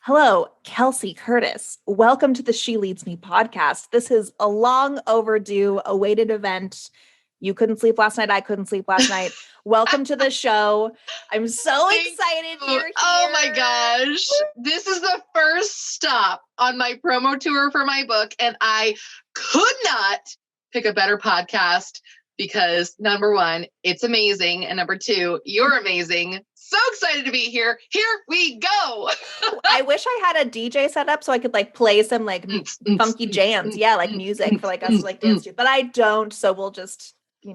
Hello, Kelsey Kurtis. Welcome to the She Leads Me podcast. This is a long overdue, awaited event. You couldn't sleep last night. I couldn't sleep last night. Welcome to the show. I'm so excited you're here. Oh my gosh. This is the first stop on my promo tour for my book, and I could not pick a better podcast because number one, it's amazing. And number two, you're amazing. So excited to be here. Here we go. I wish I had a DJ set up so I could play some funky jams. Yeah, music for us to dance to. But I don't, so we'll just,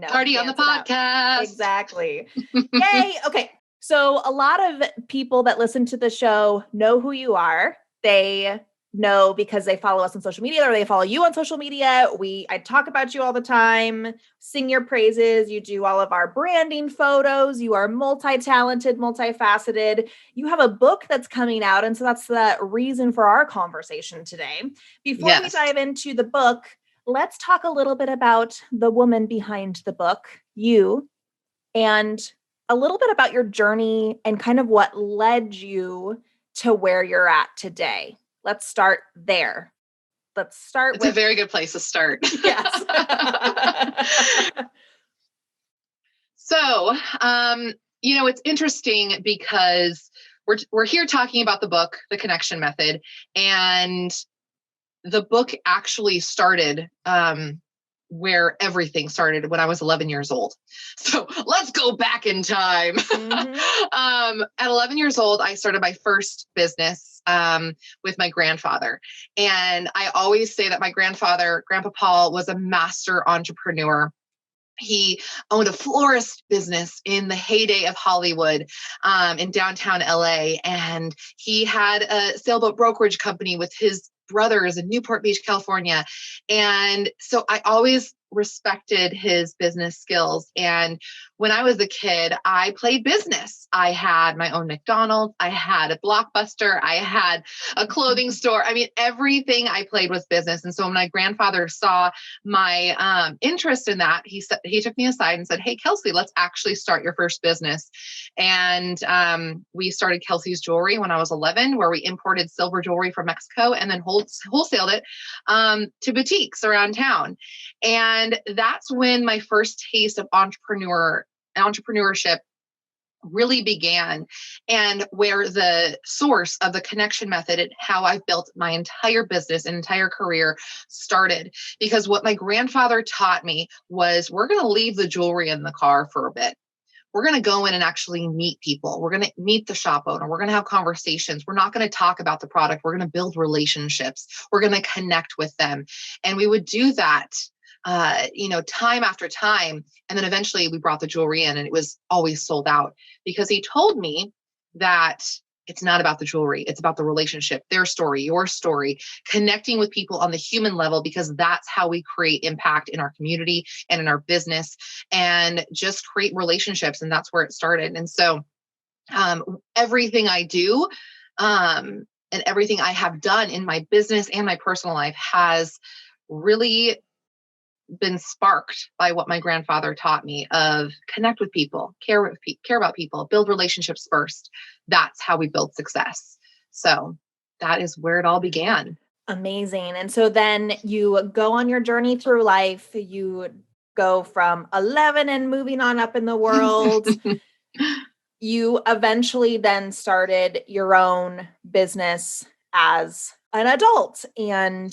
party on the podcast. Exactly. Yay. Okay. So a lot of people that listen to the show know who you are. They know because they follow us on social media or they follow you on social media. I talk about you all the time, sing your praises. You do all of our branding photos. You are multi-talented, multifaceted. You have a book that's coming out. And so that's the reason for our conversation today. Before we dive into the book, let's talk a little bit about the woman behind the book, you, and a little bit about your journey and kind of what led you to where you're at today. Let's start there. It's a very good place to start. Yes. So, it's interesting because we're here talking about the book, The Connection Method, and the book actually started where everything started when I was 11 years old. So let's go back in time. Mm-hmm. At 11 years old, I started my first business with my grandfather. And I always say that my grandfather, Grandpa Paul, was a master entrepreneur. He owned a florist business in the heyday of Hollywood in downtown LA. And he had a sailboat brokerage company with his brothers in Newport Beach, California. And so I always respected his business skills. And when I was a kid, I played business. I had my own McDonald's. I had a Blockbuster. I had a clothing store. I mean, everything I played was business. And so when my grandfather saw my interest in that, he took me aside and said, "Hey, Kelsey, let's actually start your first business." And we started Kelsey's Jewelry when I was 11, where we imported silver jewelry from Mexico and then wholesaled it to boutiques around town. And that's when my first taste of entrepreneurship really began, and where the source of the connection method and how I've built my entire business and entire career started. Because what my grandfather taught me was, we're going to leave the jewelry in the car for a bit. We're going to go in and actually meet people. We're going to meet the shop owner. We're going to have conversations. We're not going to talk about the product. We're going to build relationships. We're going to connect with them. And we would do that time after time. And then eventually we brought the jewelry in, and it was always sold out, because he told me that it's not about the jewelry. It's about the relationship, their story, your story, connecting with people on the human level, because that's how we create impact in our community and in our business, and just create relationships. And that's where it started. And so everything I do and everything I have done in my business and my personal life has really been sparked by what my grandfather taught me of connect with people, care about people, build relationships first. That's how we build success. So that is where it all began. Amazing. And so then you go on your journey through life. You go from 11 and moving on up in the world. You eventually then started your own business as an adult, and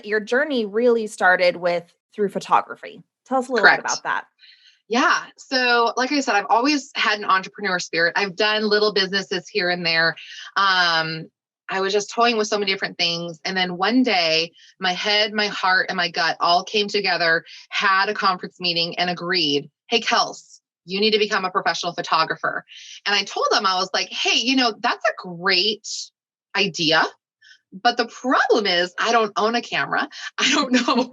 your journey really started through photography. Tell us a little bit about that. Yeah. So like I said, I've always had an entrepreneur spirit. I've done little businesses here and there. I was just toying with so many different things. And then one day, my head, my heart, and my gut all came together, had a conference meeting, and agreed, "Hey, Kels, you need to become a professional photographer." And I told them, I was like, "Hey, that's a great idea. But the problem is, I don't own a camera. I don't know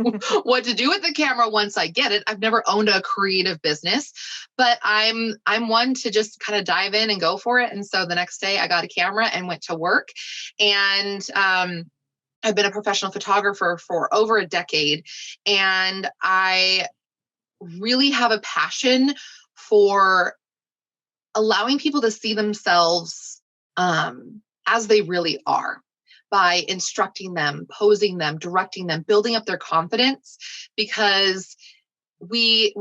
what to do with the camera once I get it. I've never owned a creative business, but I'm one to just kind of dive in and go for it." And so the next day I got a camera and went to work. And I've been a professional photographer for over a decade. And I really have a passion for allowing people to see themselves as they really are by instructing them, posing them, directing them, building up their confidence, because we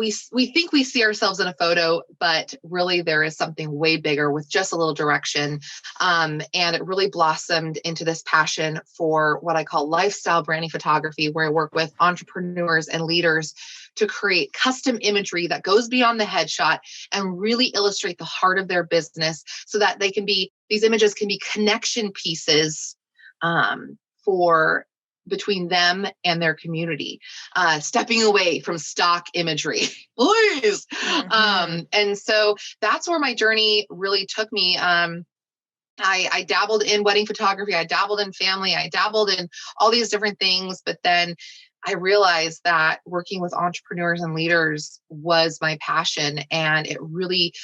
think we see ourselves in a photo, but really there is something way bigger with just a little direction. And it really blossomed into this passion for what I call lifestyle branding photography, where I work with entrepreneurs and leaders to create custom imagery that goes beyond the headshot and really illustrate the heart of their business, so that these images can be connection pieces for between them and their community, stepping away from stock imagery, please. And so that's where my journey really took me. I dabbled in wedding photography. I dabbled in family. I dabbled in all these different things. But then I realized that working with entrepreneurs and leaders was my passion. And it really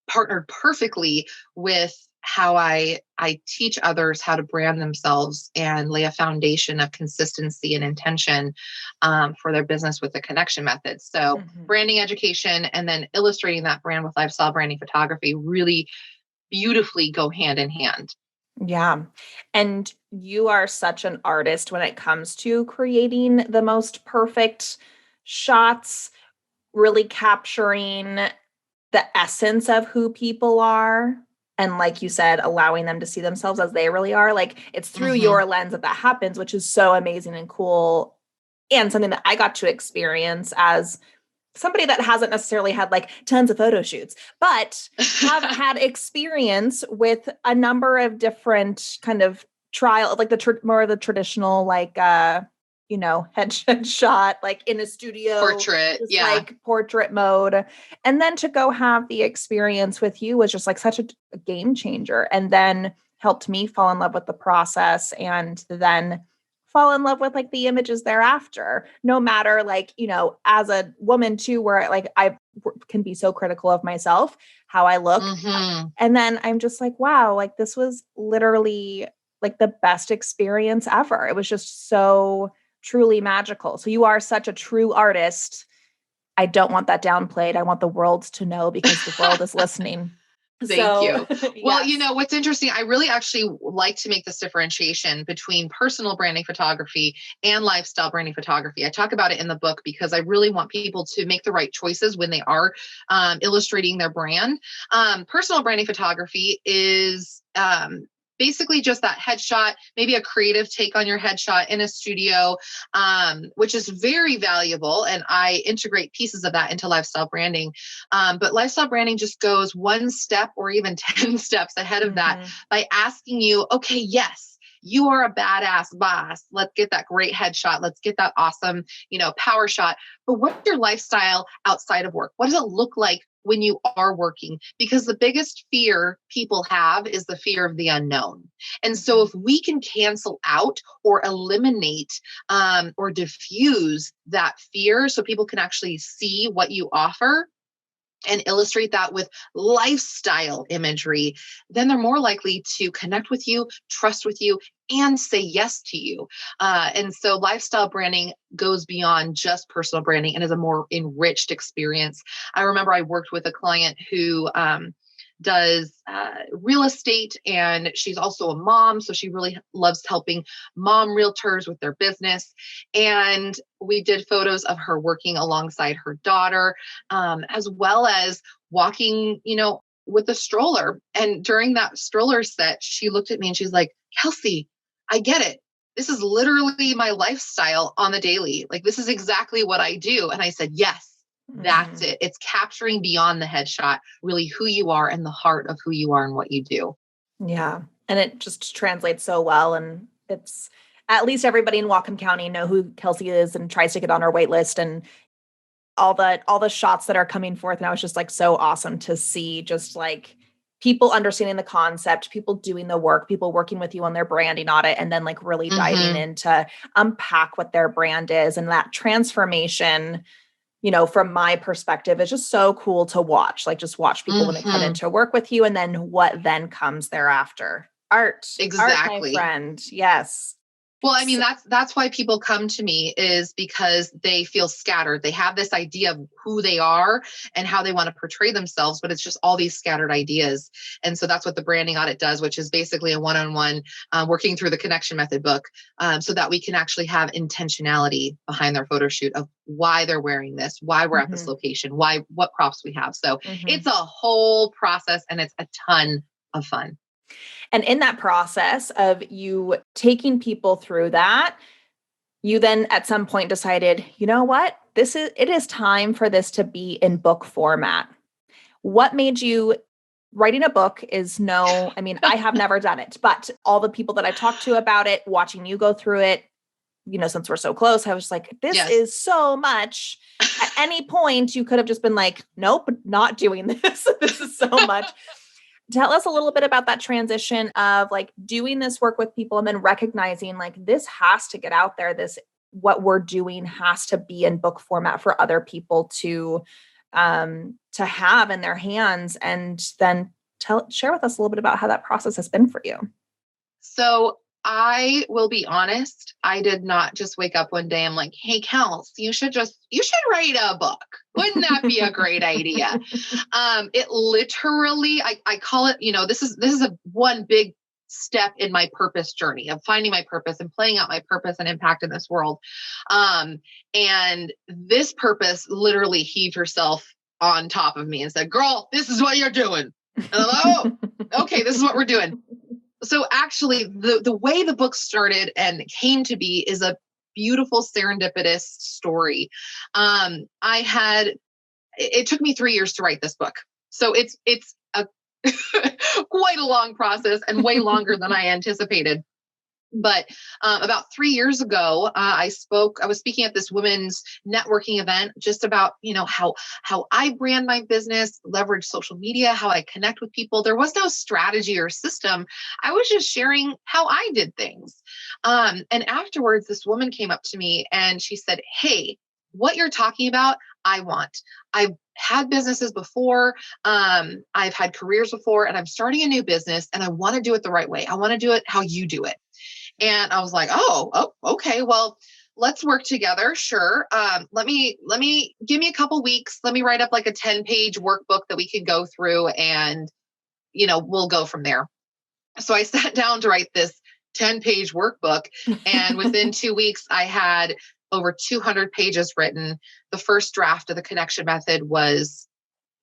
partnered perfectly with how I teach others how to brand themselves and lay a foundation of consistency and intention for their business with the connection method. So branding education and then illustrating that brand with lifestyle branding photography really beautifully go hand in hand. Yeah. And you are such an artist when it comes to creating the most perfect shots, really capturing the essence of who people are. And like you said, allowing them to see themselves as they really are. Like it's through your lens that happens, which is so amazing and cool. And something that I got to experience as somebody that hasn't necessarily had like tons of photo shoots, but have had experience with a number of different kind of trial, like more of the traditional, like, headshot, like in a studio, portrait, like portrait mode. And then to go have the experience with you was just like such a game changer, and then helped me fall in love with the process, and then fall in love with like the images thereafter, no matter like, as a woman too, where like I can be so critical of myself, how I look. And then I'm just like, wow, like this was literally like the best experience ever. It was just so truly magical. So you are such a true artist. I don't want that downplayed. I want the world to know, because the world is listening. Thank you. Well, yes. What's interesting, I really actually like to make this differentiation between personal branding photography and lifestyle branding photography. I talk about it in the book because I really want people to make the right choices when they are illustrating their brand. Personal branding photography is basically just that headshot, maybe a creative take on your headshot in a studio, which is very valuable. And I integrate pieces of that into lifestyle branding. But lifestyle branding just goes one step or even 10 steps ahead of that by asking you, okay, yes, you are a badass boss. Let's get that great headshot. Let's get that awesome, power shot. But what's your lifestyle outside of work? What does it look like when you are working? Because the biggest fear people have is the fear of the unknown. And so if we can cancel out or eliminate or diffuse that fear so people can actually see what you offer and illustrate that with lifestyle imagery, then they're more likely to connect with you, trust with you, and say yes to you. And so lifestyle branding goes beyond just personal branding and is a more enriched experience. I remember I worked with a client who does real estate, and she's also a mom. So she really loves helping mom realtors with their business. And we did photos of her working alongside her daughter, as well as walking, with a stroller. And during that stroller set, she looked at me and she's like, Kelsey, I get it. This is literally my lifestyle on the daily. Like, this is exactly what I do. And I said, yes. That's it. It's capturing beyond the headshot, really who you are and the heart of who you are and what you do. Yeah. And it just translates so well. And it's at least everybody in Whatcom County know who Kelsey is and tries to get on our wait list, and all the shots that are coming forth now. It's just like so awesome to see, just like people understanding the concept, people doing the work, people working with you on their branding audit, and then like really diving into unpack what their brand is. And that transformation, from my perspective, it's just so cool to watch, like just watch people when they come in to work with you, and then what then comes thereafter. Art, exactly. Art, my friend. Yes. Well, I mean, that's why people come to me, is because they feel scattered. They have this idea of who they are and how they want to portray themselves, but it's just all these scattered ideas. And so that's what the branding audit does, which is basically a one-on-one working through the connection method book, so that we can actually have intentionality behind their photo shoot of why they're wearing this, why we're at this location, what props we have. So it's a whole process, and it's a ton of fun. And in that process of you taking people through that, you then at some point decided, you know what, it is time for this to be in book format. What made you writing a book I mean, I have never done it, but all the people that I've talked to about it, watching you go through it, since we're so close, I was like, this is so much. At any point, you could have just been like, nope, not doing this. This is so much. Tell us a little bit about that transition of like doing this work with people and then recognizing like this has to get out there. What we're doing has to be in book format for other people to have in their hands. And then share with us a little bit about how that process has been for you. So I will be honest, I did not just wake up one day. I'm like, hey, Kels, you should write a book. Wouldn't that be a great idea? It literally, I call it, this is a one big step in my purpose journey of finding my purpose and playing out my purpose and impact in this world. And this purpose literally heaved herself on top of me and said, girl, this is what you're doing. And I'm like, oh, okay, this is what we're doing. So actually, the way the book started and came to be is a beautiful serendipitous story. It took me 3 years to write this book. So it's a quite a long process and way longer than I anticipated. But about 3 years ago, I was speaking at this women's networking event just about, how I brand my business, leverage social media, how I connect with people. There was no strategy or system. I was just sharing how I did things. And afterwards, this woman came up to me and she said, hey, what you're talking about, I want. I've had businesses before. I've had careers before, and I'm starting a new business and I want to do it the right way. I want to do it how you do it. And I was like, oh, okay. Well, let's work together. Sure. Let me give me a couple weeks. Let me write up like a 10-page workbook that we can go through, and, we'll go from there. So I sat down to write this 10-page workbook. And within 2 weeks, I had over 200 pages written. The first draft of the connection method was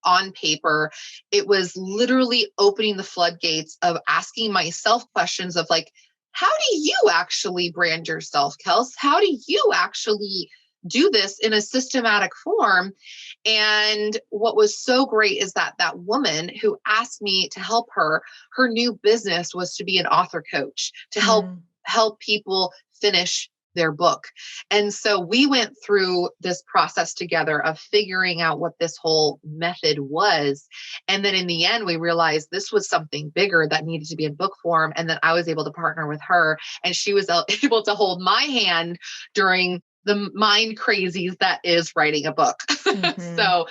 on paper. It was literally opening the floodgates of asking myself questions of like, how do you actually brand yourself, Kels? How do you actually do this in a systematic form? And what was so great is that woman who asked me to help her new business was to be an author coach, to help people finish their book. And so we went through this process together of figuring out what this whole method was. And then in the end, we realized this was something bigger that needed to be in book form. And then I was able to partner with her, and she was able to hold my hand during the mind crazies that is writing a book. So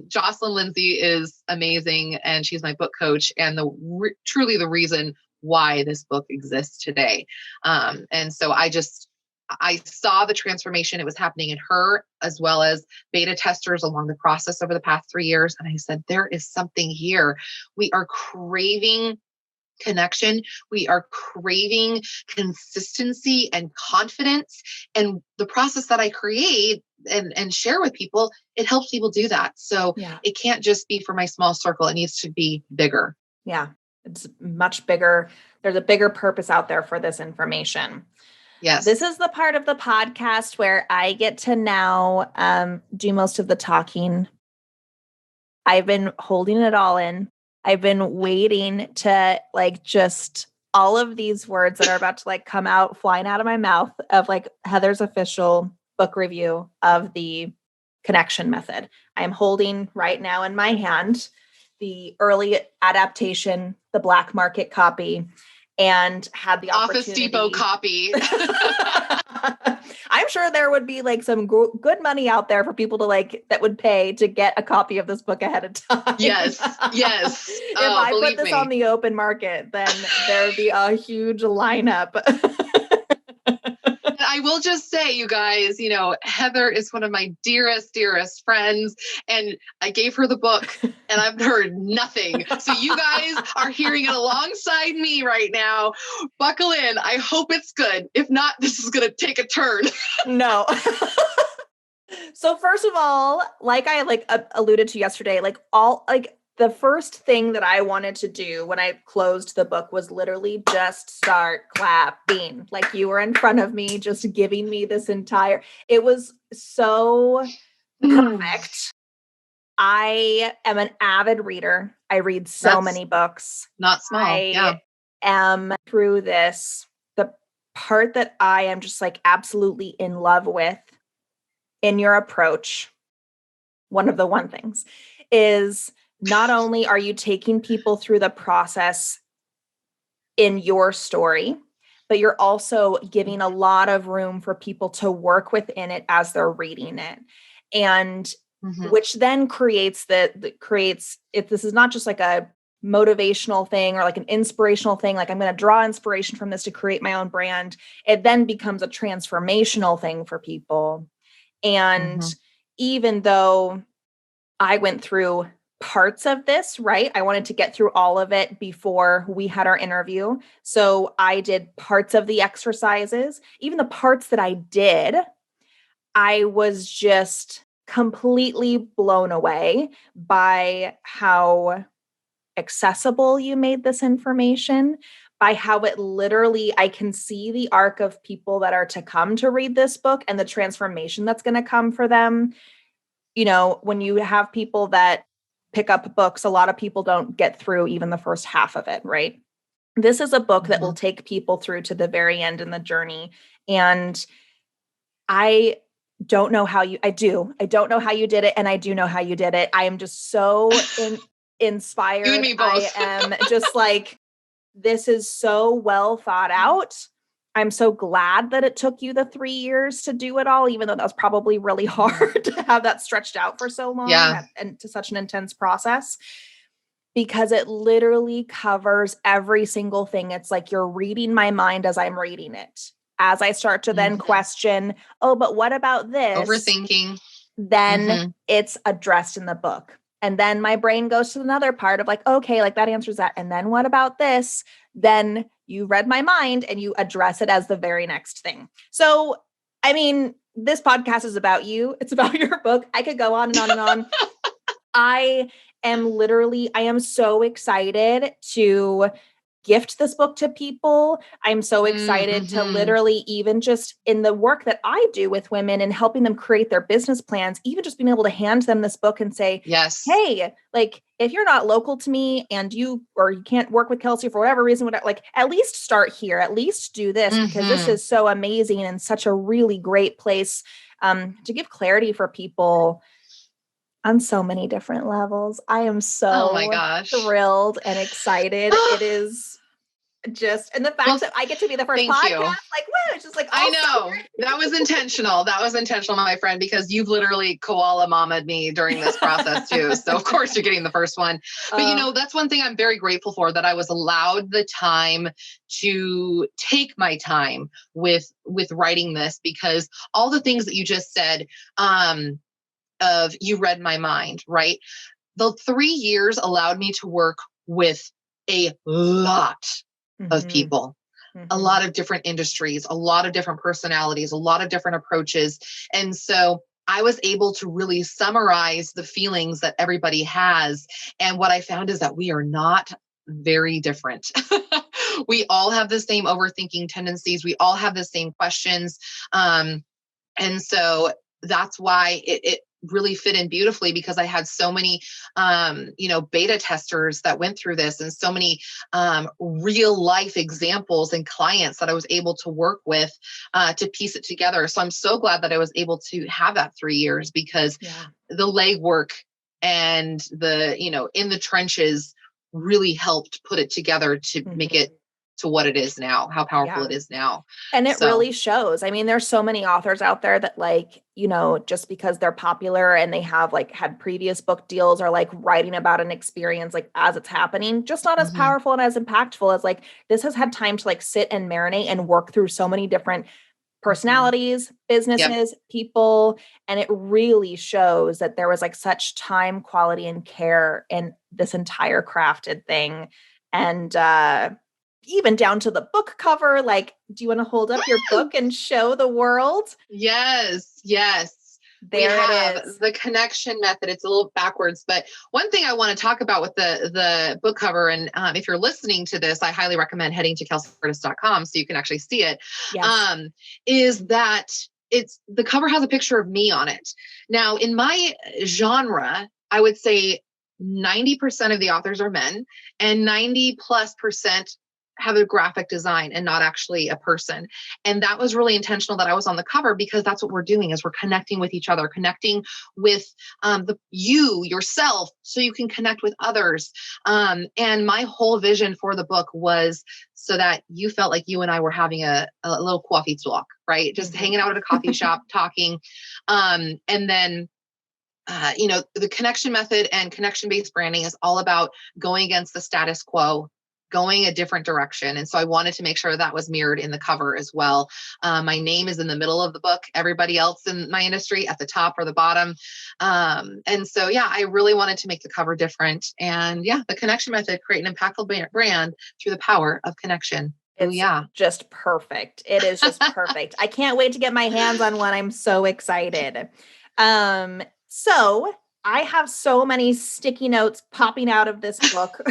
Jocelyn Lindsay is amazing, and she's my book coach and truly the reason why this book exists today. And so I saw the transformation. It was happening in her as well as beta testers along the process over the past 3 years. And I said, there is something here. We are craving connection. We are craving consistency and confidence. And the process that I create and share with people, it helps people do that. So it can't just be for my small circle. It needs to be bigger. Yeah. It's much bigger. There's a bigger purpose out there for this information. Yes. This is the part of the podcast where I get to now do most of the talking. I've been holding it all in. I've been waiting to just all of these words that are about to come out, flying out of my mouth of Heather's official book review of the connection method. I am holding right now in my hand the early adaptation, the black market copy, and had the opportunity. Office Depot copy. I'm sure there would be some good money out there for people to that would pay to get a copy of this book ahead of time. Yes. If I put this on the open market, then there would be a huge lineup. I will just say, you guys, Heather is one of my dearest, dearest friends. And I gave her the book and I've heard nothing. So you guys are hearing it alongside me right now. Buckle in. I hope it's good. If not, this is going to take a turn. No. So first of all, like I alluded to yesterday, the first thing that I wanted to do when I closed the book was literally just start clapping. Like you were in front of me, just giving me it was so perfect. I am an avid reader. I read so many books. Not small. I am through this. The part that I am just like absolutely in love with in your approach, one of the one things is not only are you taking people through the process in your story, but you're also giving a lot of room for people to work within it as they're reading it. And which then creates this is not just like a motivational thing or like an inspirational thing. Like I'm going to draw inspiration from this to create my own brand. It then becomes a transformational thing for people. And even though I went through parts of this, right? I wanted to get through all of it before we had our interview. So I did parts of the exercises. Even the parts that I did, I was just completely blown away by how accessible you made this information, by how it literally, I can see the arc of people that are to come to read this book and the transformation that's going to come for them. When you have people that pick up books, a lot of people don't get through even the first half of it, right? This is a book that will take people through to the very end in the journey. And I don't know how I don't know how you did it. And I do know how you did it. I am just so inspired. You and me both. I am just like, this is so well thought out. I'm so glad that it took you the 3 years to do it all, even though that was probably really hard to have that stretched out for so long and to such an intense process, because it literally covers every single thing. It's like you're reading my mind as I'm reading it. As I start to then question, but what about this? Overthinking. Then it's addressed in the book. And then my brain goes to another part of like, okay, like that answers that. And then what about this? Then you read my mind and you address it as the very next thing. So, I mean, this podcast is about you. It's about your book. I could go on and on and on. I am so excited to gift this book to people. I'm so excited to literally, even just in the work that I do with women and helping them create their business plans, even just being able to hand them this book and say, yes, hey, like if you're not local to me and you can't work with Kelsey for whatever reason, like at least start here, at least do this, because this is so amazing and such a really great place to give clarity for people on so many different levels. I am so thrilled and excited. It is just, and the fact that I get to be the first podcast, like, whoa, it's just like, I know that was intentional. That was intentional, my friend, because you've literally koala mama'd me during this process too. So of course you're getting the first one, but that's one thing I'm very grateful for, that I was allowed the time to take my time with writing this, because all the things that you just said, of you read my mind, right? The 3 years allowed me to work with a lot of people, a lot of different industries, a lot of different personalities, a lot of different approaches. And so I was able to really summarize the feelings that everybody has. And what I found is that we are not very different. We all have the same overthinking tendencies. We all have the same questions. And so that's why it really fit in beautifully, because I had so many, beta testers that went through this, and so many real life examples and clients that I was able to work with to piece it together. So I'm so glad that I was able to have that 3 years, because the legwork and the, in the trenches really helped put it together to make it to what it is now, how powerful it is now. And it really shows. I mean, there's so many authors out there that just because they're popular and they have had previous book deals, are writing about an experience as it's happening, just not as powerful and as impactful as this has had time to sit and marinate and work through so many different personalities, businesses, people. And it really shows that there was like such time, quality, and care in this entire crafted thing. And even down to the book cover, like, do you want to hold up your book and show the world? Yes. There it is. The connection method. It's a little backwards, but one thing I want to talk about with the book cover, and if you're listening to this, I highly recommend heading to kelseykurtis.com so you can actually see it. Yes. Is that the cover has a picture of me on it. Now, in my genre, I would say 90% of the authors are men, and 90+% have a graphic design and not actually a person. And that was really intentional that I was on the cover, because that's what we're doing, is we're connecting with each other, connecting with yourself, so you can connect with others. And my whole vision for the book was so that you felt like you and I were having a little coffee talk, right? Just hanging out at a coffee shop, talking. And then the connection method and connection-based branding is all about going against the status quo, going a different direction. And so I wanted to make sure that was mirrored in the cover as well. My name is in the middle of the book. Everybody else in my industry at the top or the bottom. And so, I really wanted to make the cover different. And the connection method, create an impactful brand through the power of connection. It's just perfect. It is just perfect. I can't wait to get my hands on one. I'm so excited. So I have so many sticky notes popping out of this book.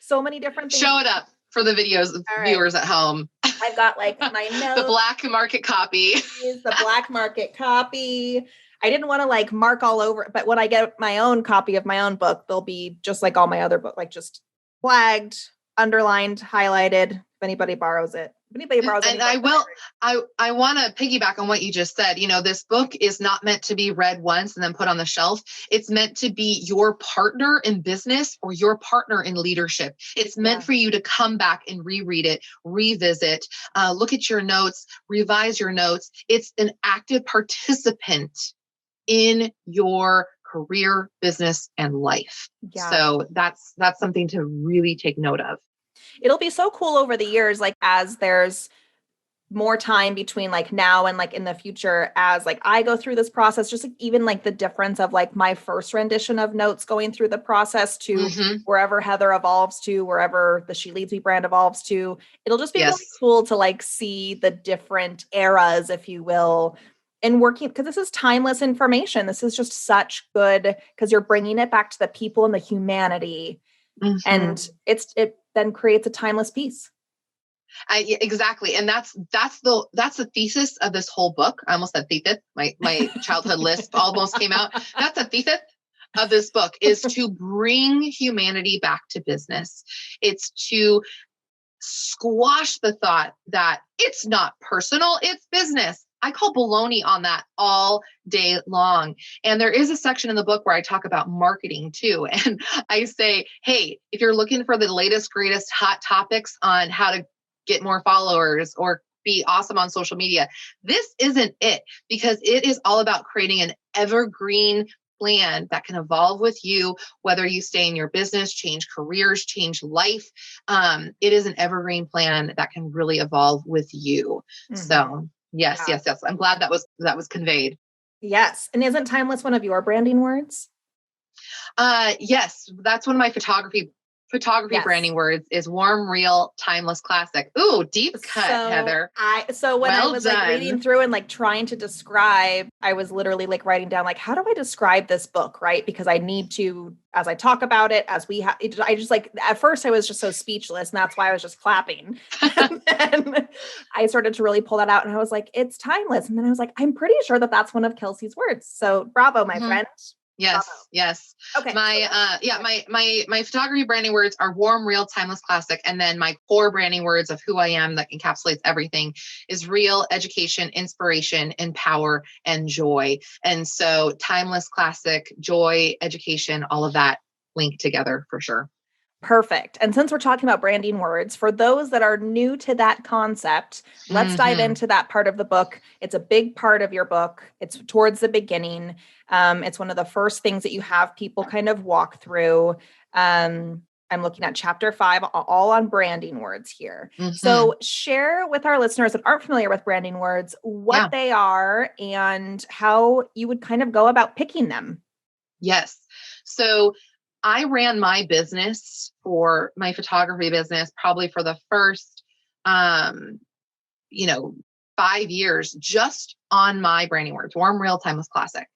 So many different things. Show it up for the viewers at home. I've got like my notes. The black market copy. The black market copy. I didn't want to like mark all over, but when I get my own copy of my own book, they'll be just like all my other books, like just flagged, underlined, highlighted. If anybody borrows it. And I want to piggyback on what you just said. This book is not meant to be read once and then put on the shelf. It's meant to be your partner in business or your partner in leadership. It's meant for you to come back and reread it, revisit, look at your notes, revise your notes. It's an active participant in your career, business, and life. Yeah. So that's something to really take note of. It'll be so cool over the years, like as there's more time between like now and like in the future, as like I go through this process, just like even like the difference of like my first rendition of notes going through the process to wherever Heather evolves to, wherever the She Leads Me brand evolves to. It'll just be really cool to like see the different eras, if you will, and working, because this is timeless information. This is just such good, because you're bringing it back to the people and the humanity. And it then creates a timeless piece. Exactly. And that's the thesis of this whole book. I almost said thesis. My childhood lisp almost came out. That's a thesis of this book, is to bring humanity back to business. It's to squash the thought that it's not personal, it's business. I call baloney on that all day long. And there is a section in the book where I talk about marketing too. And I say, hey, if you're looking for the latest, greatest hot topics on how to get more followers or be awesome on social media, this isn't it, because it is all about creating an evergreen plan that can evolve with you, whether you stay in your business, change careers, change life. It is an evergreen plan that can really evolve with you. So yes. I'm glad that was conveyed. Yes. And isn't timeless one of your branding words? Yes. That's one of my photography branding words is warm, real, timeless, classic. Ooh, deep cut, Heather. When I was like reading through and like trying to describe, I was literally like writing down, like, how do I describe this book? Right. Because I need to, as I talk about it, I just like, at first I was just so speechless, and that's why I was just clapping. And then I started to really pull that out, and I was like, it's timeless. And then I was like, I'm pretty sure that that's one of Kelsey's words. So bravo, my friend. Yes. Okay. My photography branding words are warm, real, timeless, classic. And then my core branding words of who I am that encapsulates everything is real, education, inspiration, empower, and joy. And so timeless, classic, joy, education, all of that linked together for sure. Perfect. And since we're talking about branding words, for those that are new to that concept, let's dive into that part of the book. It's a big part of your book. It's towards the beginning. It's one of the first things that you have people kind of walk through. I'm looking at chapter 5, all on branding words here. Mm-hmm. So share with our listeners that aren't familiar with branding words, what they are and how you would kind of go about picking them. Yes. So I ran my business, for my photography business, probably for the first, 5 years just on my branding words. Warm, real, timeless, classic.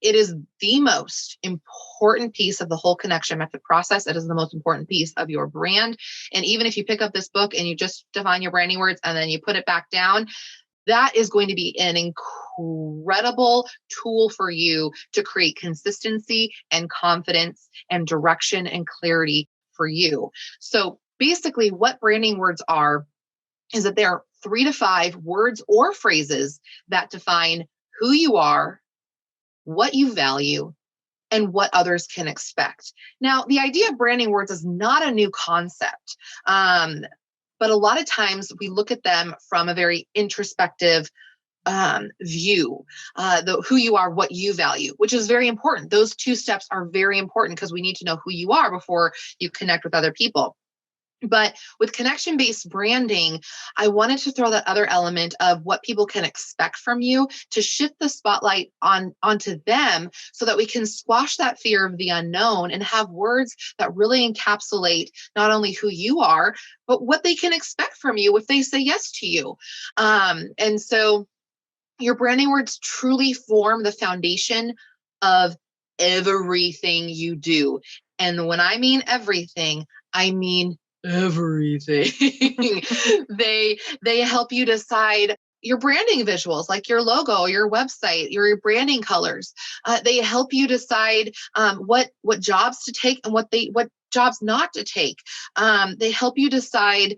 It is the most important piece of the whole connection method process. It is the most important piece of your brand. And even if you pick up this book and you just define your branding words and then you put it back down, that is going to be an incredible tool for you to create consistency and confidence and direction and clarity for you. So basically, what branding words are is that there are 3 to 5 words or phrases that define who you are, what you value, and what others can expect. Now, the idea of branding words is not a new concept. But a lot of times we look at them from a very introspective view, who you are, what you value, which is very important. Those 2 steps are very important because we need to know who you are before you connect with other people. But with connection-based branding, I wanted to throw that other element of what people can expect from you to shift the spotlight onto them so that we can squash that fear of the unknown and have words that really encapsulate not only who you are, but what they can expect from you if they say yes to you. And so your branding words truly form the foundation of everything you do. And when I mean everything, I mean everything. They help you decide your branding visuals, like your logo, your website, your branding colors. They help you decide what jobs to take and what jobs not to take. They help you decide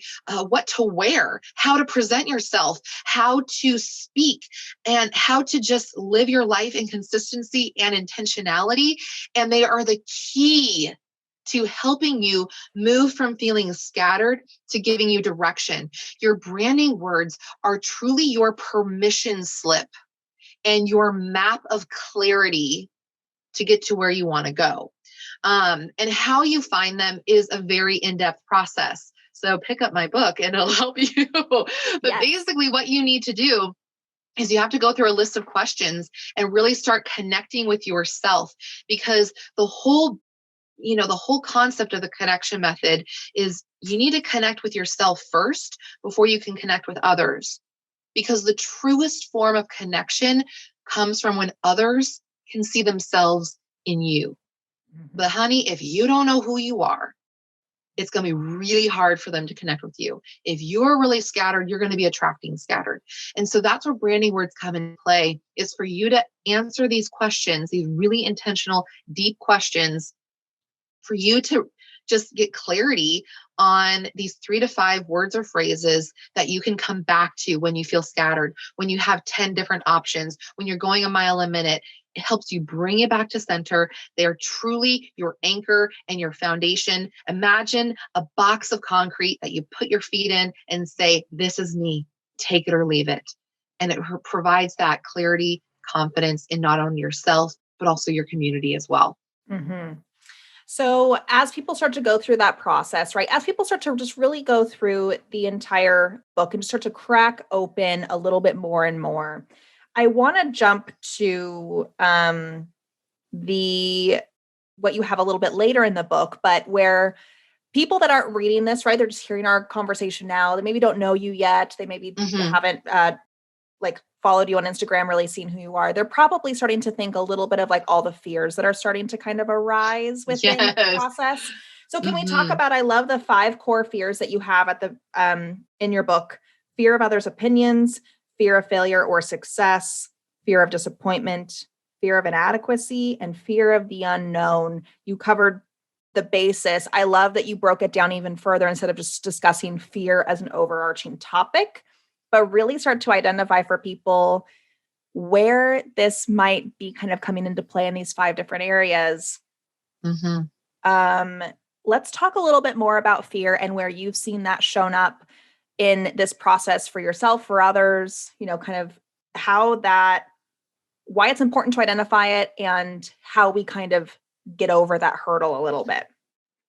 what to wear, how to present yourself, how to speak, and how to just live your life in consistency and intentionality. And they are the key to helping you move from feeling scattered to giving you direction. Your branding words are truly your permission slip and your map of clarity to get to where you want to go. And how you find them is a very in-depth process. So pick up my book and it'll help you. But basically what you need to do is you have to go through a list of questions and really start connecting with yourself, because the whole concept of the connection method is you need to connect with yourself first before you can connect with others. Because the truest form of connection comes from when others can see themselves in you. But honey, if you don't know who you are, it's going to be really hard for them to connect with you. If you're really scattered, you're going to be attracting scattered. And so that's where branding words come into play, is for you to answer these questions, these really intentional, deep questions, for you to just get clarity on these 3 to 5 words or phrases that you can come back to when you feel scattered, when you have 10 different options, when you're going a mile a minute. It helps you bring it back to center. They are truly your anchor and your foundation. Imagine a box of concrete that you put your feet in and say, this is me, take it or leave it. And it provides that clarity, confidence in not only yourself, but also your community as well. Mm-hmm. So as people start to go through that process, right, as people start to just really go through the entire book and start to crack open a little bit more and more, I want to jump to what you have a little bit later in the book, but where people that aren't reading this, right, they're just hearing our conversation now. They maybe don't know you yet. They maybe haven't followed you on Instagram, really seen who you are. They're probably starting to think a little bit of like all the fears that are starting to kind of arise within the process. So can we talk about, I love the 5 core fears that you have at the in your book: fear of others' opinions, fear of failure or success, fear of disappointment, fear of inadequacy, and fear of the unknown. You covered the basis. I love that you broke it down even further instead of just discussing fear as an overarching topic, but really start to identify for people where this might be kind of coming into play in these 5 different areas. Let's talk a little bit more about fear and where you've seen that shown up in this process for yourself, for others, kind of why it's important to identify it and how we kind of get over that hurdle a little bit.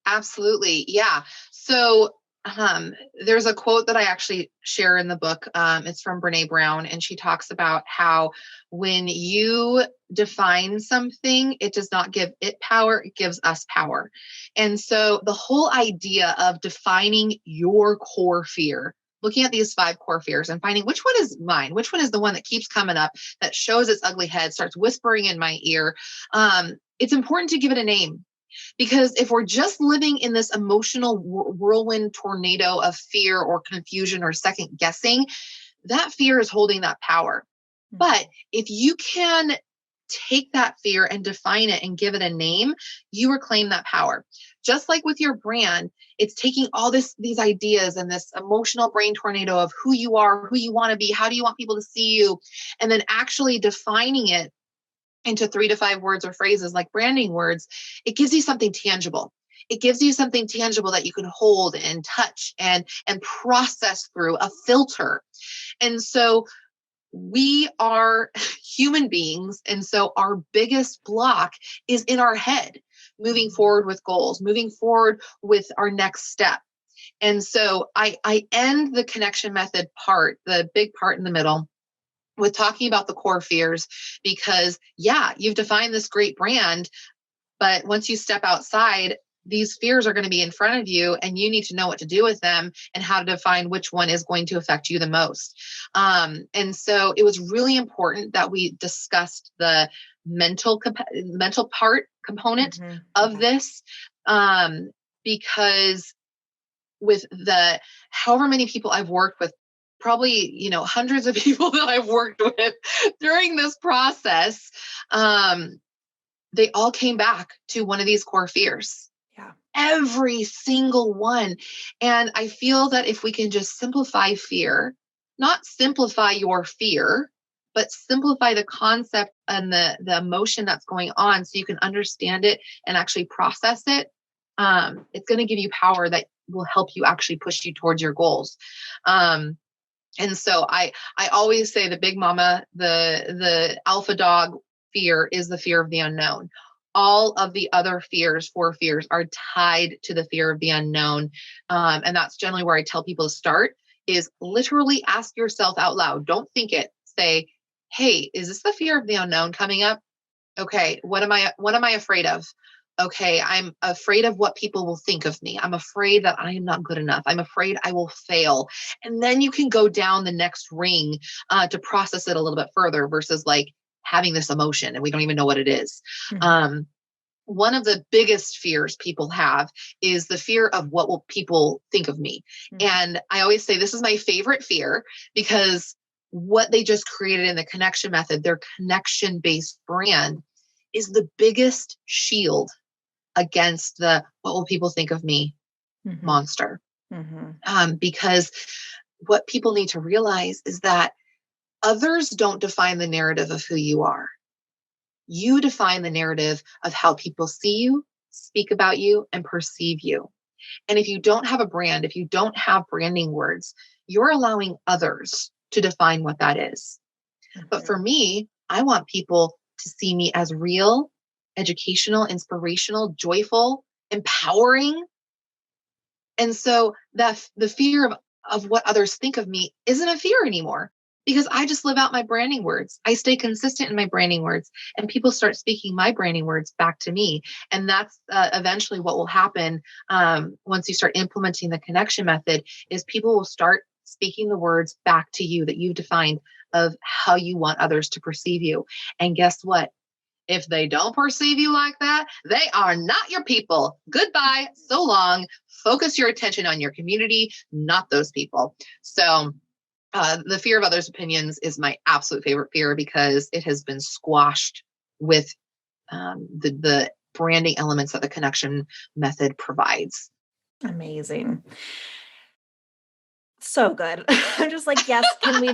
Absolutely. Yeah. So there's a quote that I actually share in the book. It's from Brene Brown, and she talks about how when you define something, it does not give it power, it gives us power. And so the whole idea of defining your core fear, looking at these 5 core fears and finding which one is mine, which one is the one that keeps coming up, that shows its ugly head, starts whispering in my ear. It's important to give it a name. Because if we're just living in this emotional whirlwind tornado of fear or confusion or second guessing, that fear is holding that power. Mm-hmm. But if you can take that fear and define it and give it a name, you reclaim that power. Just like with your brand, it's taking all these ideas and this emotional brain tornado of who you are, who you want to be, how do you want people to see you, and then actually defining it into 3 to 5 words or phrases like branding words. It gives you something tangible. It gives you something tangible that you can hold and touch and process through, a filter. And so we are human beings. And so our biggest block is in our head, moving forward with goals, moving forward with our next step. And so I end the connection method part, the big part in the middle, with talking about the core fears, because you've defined this great brand, but once you step outside, these fears are going to be in front of you, and you need to know what to do with them and how to define which one is going to affect you the most. And so it was really important that we discussed the mental part component of this, because with the however many people I've worked with, probably, hundreds of people that I've worked with during this process, they all came back to one of these core fears. Yeah. Every single one. And I feel that if we can just simplify fear, not simplify your fear, but simplify the concept and the emotion that's going on so you can understand it and actually process it, it's going to give you power that will help you actually push you towards your goals. And so I always say the big mama, the alpha dog fear is the fear of the unknown. All of the other 4 fears are tied to the fear of the unknown. And that's generally where I tell people to start, is literally ask yourself out loud. Don't think it. Say, hey, is this the fear of the unknown coming up? Okay. What am I afraid of? Okay, I'm afraid of what people will think of me. I'm afraid that I am not good enough. I'm afraid I will fail. And then you can go down the next ring to process it a little bit further versus like having this emotion and we don't even know what it is. Mm-hmm. One of the biggest fears people have is the fear of what will people think of me. Mm-hmm. And I always say this is my favorite fear, because what they just created in the connection method, their connection-based brand, is the biggest shield against the what will people think of me monster. Because what people need to realize is that others don't define the narrative of who you are. You define the narrative of how people see you, speak about you, and perceive you. And if you don't have a brand, if you don't have branding words, you're allowing others to define what that is. But for me, I want people to see me as real, educational, inspirational, joyful, empowering. And so the fear of what others think of me isn't a fear anymore, because I just live out my branding words. I stay consistent in my branding words, and people start speaking my branding words back to me. And that's eventually what will happen once you start implementing the connection method, is people will start speaking the words back to you that you've defined of how you want others to perceive you. And guess what? If they don't perceive you like that, they are not your people. Goodbye. So long. Focus your attention on your community, not those people. So the fear of others' opinions is my absolute favorite fear, because it has been squashed with the branding elements that the connection method provides. Amazing. So good. I'm just like, yes, can we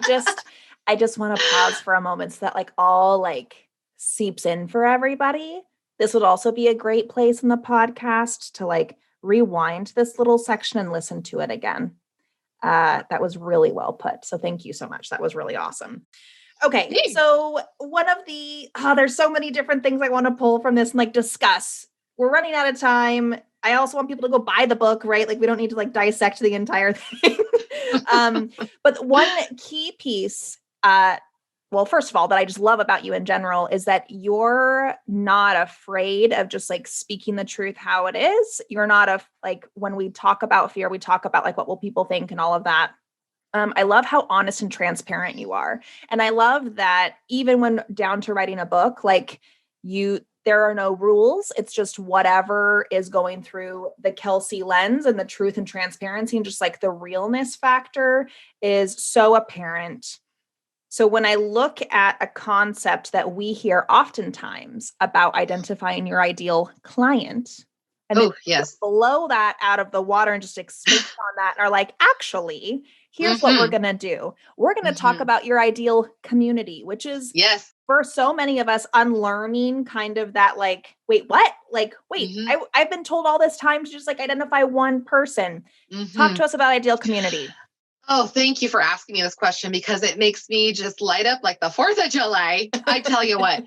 I just want to pause for a moment so that like all like seeps in for everybody. This would also be a great place in the podcast to like rewind this little section and listen to it again. That was really well put. So thank you so much. That was really awesome. Okay. So one of there's so many different things I want to pull from this and like discuss. We're running out of time. I also want people to go buy the book, right? Like we don't need to like dissect the entire thing. But one key piece, well, first of all, that I just love about you in general is that you're not afraid of just like speaking the truth how it is. You're not like when we talk about fear, we talk about like what will people think and all of that. I love how honest and transparent you are. And I love that even when down to writing a book, like there are no rules. It's just whatever is going through the Kelsey lens, and the truth and transparency and just like the realness factor is so apparent. So when I look at a concept that we hear oftentimes about identifying your ideal client, and then yes, blow that out of the water and just expand on that and are like, actually, here's what we're going to do. We're going to talk about your ideal community, which is yes, for so many of us unlearning kind of that like, wait, what? Like, wait, I've been told all this time to just like identify one person. Talk to us about ideal community. Oh, thank you for asking me this question because it makes me just light up like the 4th of July. I tell you what.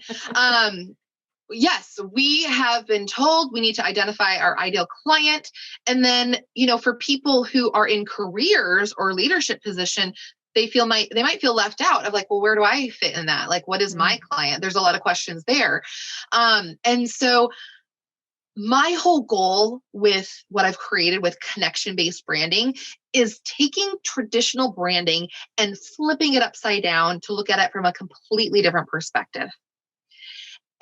Yes, we have been told we need to identify our ideal client. And then, for people who are in careers or leadership position, they might feel left out of like, well, where do I fit in that? Like, what is my client? There's a lot of questions there. And so my whole goal with what I've created with connection-based branding is taking traditional branding and flipping it upside down to look at it from a completely different perspective.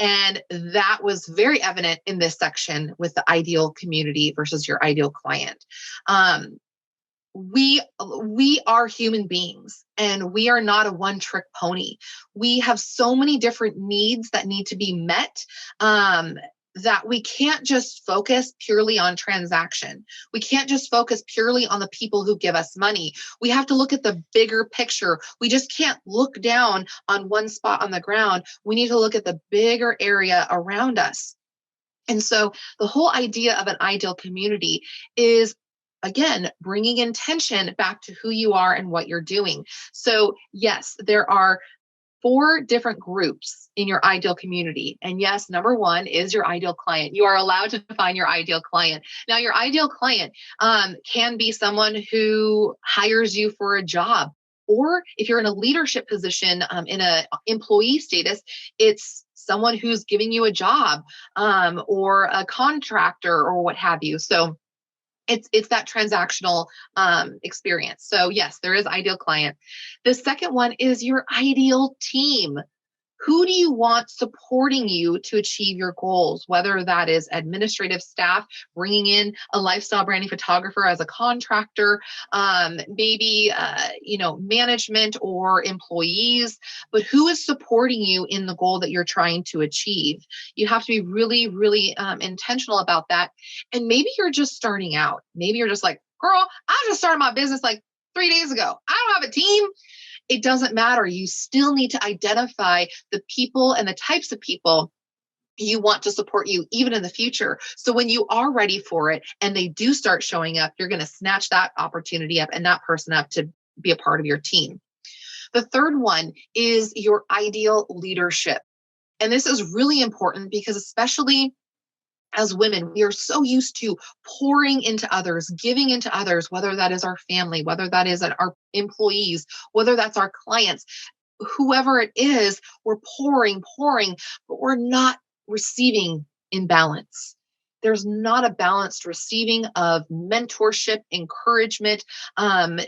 And that was very evident in this section with the ideal community versus your ideal client. We are human beings, and we are not a one-trick pony. We have so many different needs that need to be met, that we can't just focus purely on transaction. We can't just focus purely on the people who give us money. We have to look at the bigger picture. We just can't look down on one spot on the ground. We need to look at the bigger area around us. And so the whole idea of an ideal community is, again, bringing intention back to who you are and what you're doing. So yes, there are 4 different groups in your ideal community. And yes, number 1 is your ideal client. You are allowed to define your ideal client. Now, your ideal client can be someone who hires you for a job. Or if you're in a leadership position in an employee status, it's someone who's giving you a job or a contractor or what have you. So it's that transactional experience. So yes, there is ideal client. The second one is your ideal team. Who do you want supporting you to achieve your goals? Whether that is administrative staff, bringing in a lifestyle branding photographer as a contractor, maybe management or employees, but who is supporting you in the goal that you're trying to achieve? You have to be really, really intentional about that. And maybe you're just starting out. Maybe you're just like, girl, I just started my business like 3 days ago. I don't have a team. It doesn't matter. You still need to identify the people and the types of people you want to support you even in the future. So when you are ready for it and they do start showing up, you're going to snatch that opportunity up and that person up to be a part of your team. The third one is your ideal leadership. And this is really important because especially as women, we are so used to pouring into others, giving into others, whether that is our family, whether that is our employees, whether that's our clients, whoever it is, we're pouring, but we're not receiving in balance. There's not a balanced receiving of mentorship, encouragement,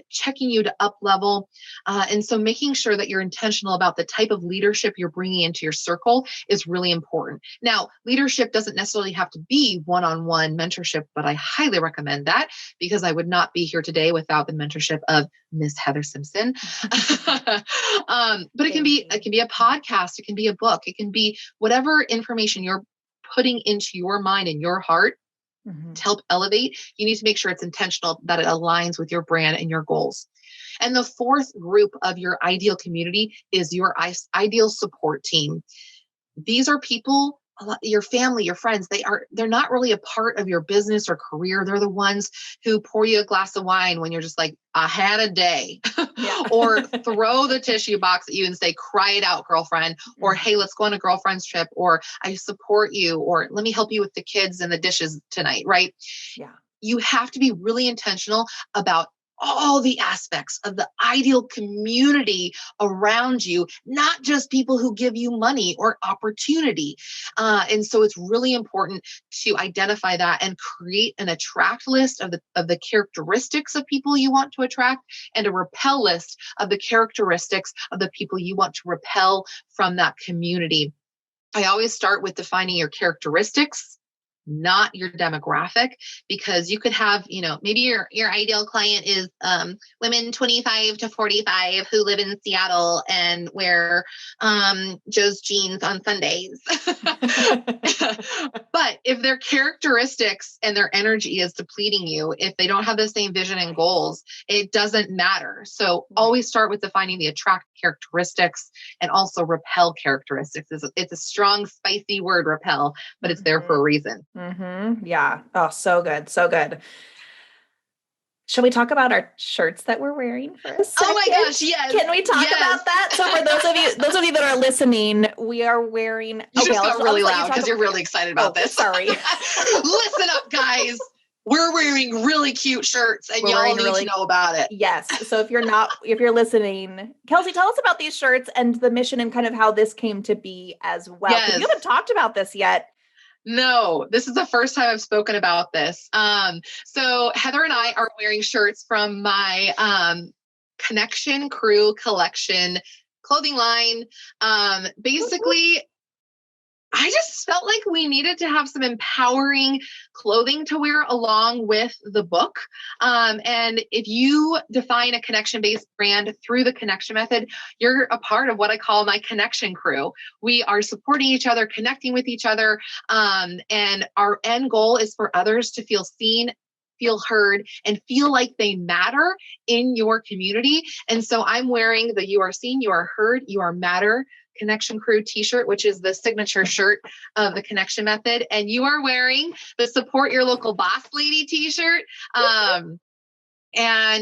checking you to up level. And so making sure that you're intentional about the type of leadership you're bringing into your circle is really important. Now, leadership doesn't necessarily have to be one-on-one mentorship, but I highly recommend that because I would not be here today without the mentorship of Miss Heather Simpson. But it can be a podcast, it can be a book, it can be whatever information you're putting into your mind and your heart to help elevate. You need to make sure it's intentional, that it aligns with your brand and your goals. And the fourth group of your ideal community is your ideal support team. These are people your family, your friends, they're not really a part of your business or career. They're the ones who pour you a glass of wine when you're just like, I had a day, or throw the tissue box at you and say, cry it out, girlfriend, or, hey, let's go on a girlfriend's trip, or I support you, or let me help you with the kids and the dishes tonight. Right. Yeah. You have to be really intentional about all the aspects of the ideal community around you, not just people who give you money or opportunity. And so it's really important to identify that and create an attract list of the characteristics of people you want to attract, and a repel list of the characteristics of the people you want to repel from that community. I always start with defining your characteristics, not your demographic, because you could have, maybe your ideal client is women 25 to 45 who live in Seattle and wear Joe's jeans on Sundays. But if their characteristics and their energy is depleting you, if they don't have the same vision and goals, it doesn't matter. So always start with defining the attract characteristics and also repel characteristics. It's a strong, spicy word, repel, but it's there for a reason. Yeah. Oh, so good. So good. Shall we talk about our shirts that we're wearing for a second? Oh my gosh, yes. Can we talk about that? So for those of you that are listening, we are wearing. You just got really loud because you're really excited about this. Sorry. Listen up, guys. We're wearing really cute shirts, and y'all need to know about it. Yes. So if you're listening, Kelsey, tell us about these shirts and the mission and kind of how this came to be as well. Yes. You haven't talked about this yet. No, this is the first time I've spoken about this. So Heather and I are wearing shirts from my Connection Crew collection clothing line. Basically, I just felt like we needed to have some empowering clothing to wear along with the book. And if you define a connection-based brand through the connection method, you're a part of what I call my connection crew. We are supporting each other, connecting with each other. And our end goal is for others to feel seen, feel heard, and feel like they matter in your community. And so I'm wearing the You Are Seen, You Are Heard, You Are Matter Connection Crew t-shirt, which is the signature shirt of the connection method. And you are wearing the Support Your Local Boss Lady t-shirt. And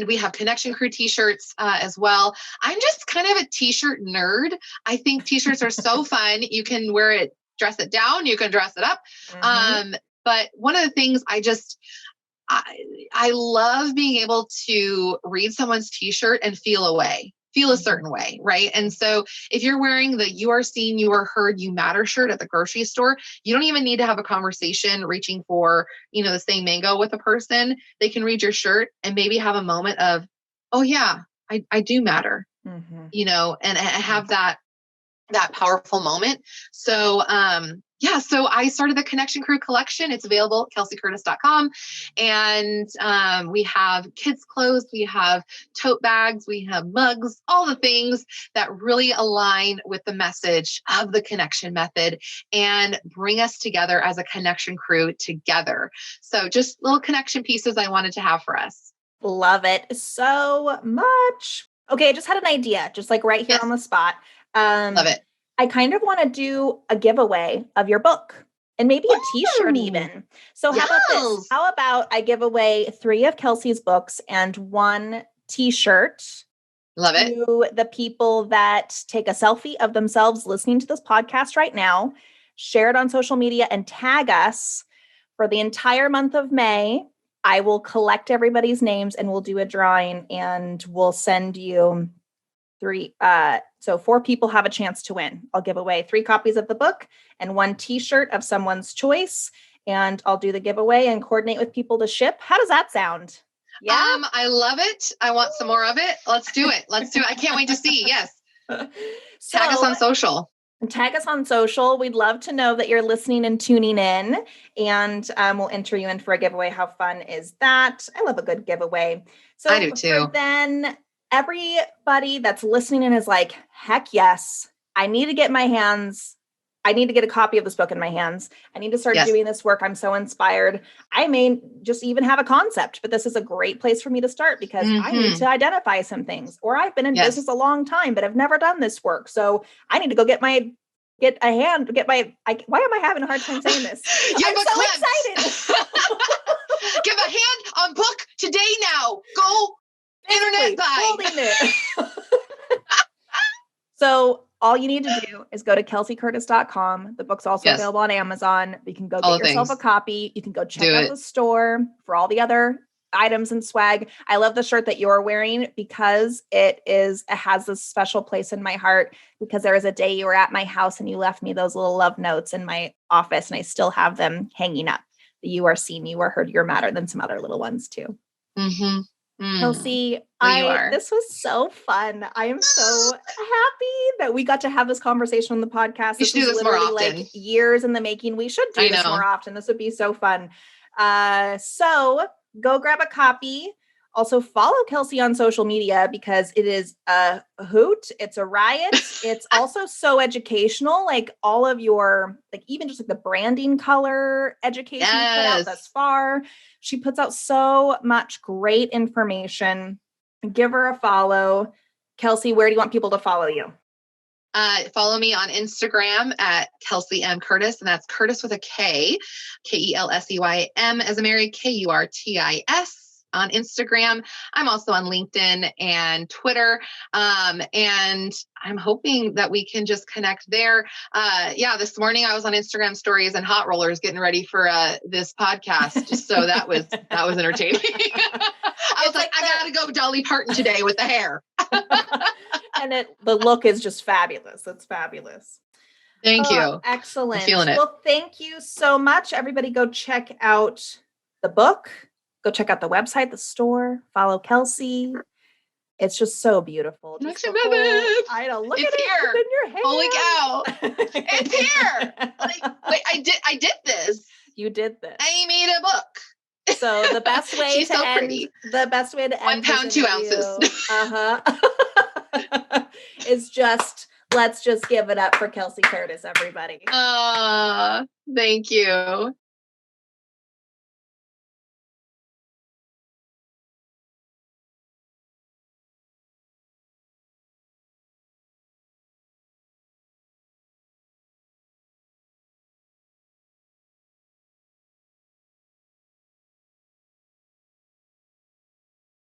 we have Connection Crew t-shirts as well. I'm just kind of a t-shirt nerd. I think t-shirts are so fun. You can wear it, dress it down, you can dress it up. But one of the things I love being able to read someone's t-shirt and feel a certain way, right? And so if you're wearing the You Are Seen, You Are Heard, You Matter shirt at the grocery store, you don't even need to have a conversation reaching for, the same mango with a person. They can read your shirt and maybe have a moment of, oh yeah, I do matter, and have that powerful moment. So, so I started the Connection Crew collection. It's available at kelseykurtis.com. And we have kids' clothes, we have tote bags, we have mugs, all the things that really align with the message of the connection method and bring us together as a connection crew together. So just little connection pieces I wanted to have for us. Love it so much. Okay, I just had an idea, just like right here on the spot. Love it. I kind of want to do a giveaway of your book and maybe a t-shirt even. So how about this? How about I give away 3 of Kelsey's books and 1 t-shirt. Love it. To the people that take a selfie of themselves listening to this podcast right now, share it on social media and tag us for the entire month of May. I will collect everybody's names and we'll do a drawing and we'll send you 3. So 4 people have a chance to win. I'll give away 3 copies of the book and 1 t-shirt of someone's choice. And I'll do the giveaway and coordinate with people to ship. How does that sound? Yeah. I love it. I want some more of it. Let's do it. I can't wait to see. Yes. Tag us on social. Tag us on social. We'd love to know that you're listening and tuning in, and we'll enter you in for a giveaway. How fun is that? I love a good giveaway. So I do too. Then everybody that's listening in is like, heck yes, I need to get a copy of this book in my hands. I need to start doing this work. I'm so inspired. I may just even have a concept, but this is a great place for me to start because I need to identify some things, or I've been in business a long time, but I've never done this work. So I need to go get my get a hand, why am I having a hard time saying this? I'm so excited. Give a hand on book today now. Go internet guy. Holding it. So all you need to do is go to kelseykurtis.com. The book's also available on Amazon. You can go get yourself a copy. You can go check out the store for all the other items and swag. I love the shirt that you're wearing because it has this special place in my heart, because there was a day you were at my house and you left me those little love notes in my office, and I still have them hanging up. You are seen, you are heard, you're madder than some other little ones too. Mm-hmm. Kelsey, this was so fun. I am so happy that we got to have this conversation on the podcast. We should do this more often. Like years in the making. We should do this more often. This would be so fun. So go grab a copy. Also follow Kelsey on social media, because it is a hoot. It's a riot. It's also so educational. Like all of your, like even just like the branding color education you put out thus far. She puts out so much great information. Give her a follow. Kelsey, where do you want people to follow you? Follow me on Instagram at Kelsey M. Kurtis, and that's Kurtis with a K, Kelseym as a Mary, Kurtis. On Instagram. I'm also on LinkedIn and Twitter. And I'm hoping that we can just connect there. This morning I was on Instagram stories and hot rollers getting ready for this podcast. So that was entertaining. I was like, I gotta go Dolly Parton today with the hair. And the look is just fabulous. It's fabulous. Thank you. Excellent. I'm feeling it. Well, thank you so much. Everybody go check out the book. Go check out the website, the store, follow Kelsey. It's just so beautiful. I know. Look at here. It's in your hand. Holy cow. It's here. Wait, I did this. You did this. I made a book. So the best way She's to so end, pretty. the best way to end 1 pound, 2 ounces. Is just, let's just give it up for Kelsey Kurtis, everybody. Thank you.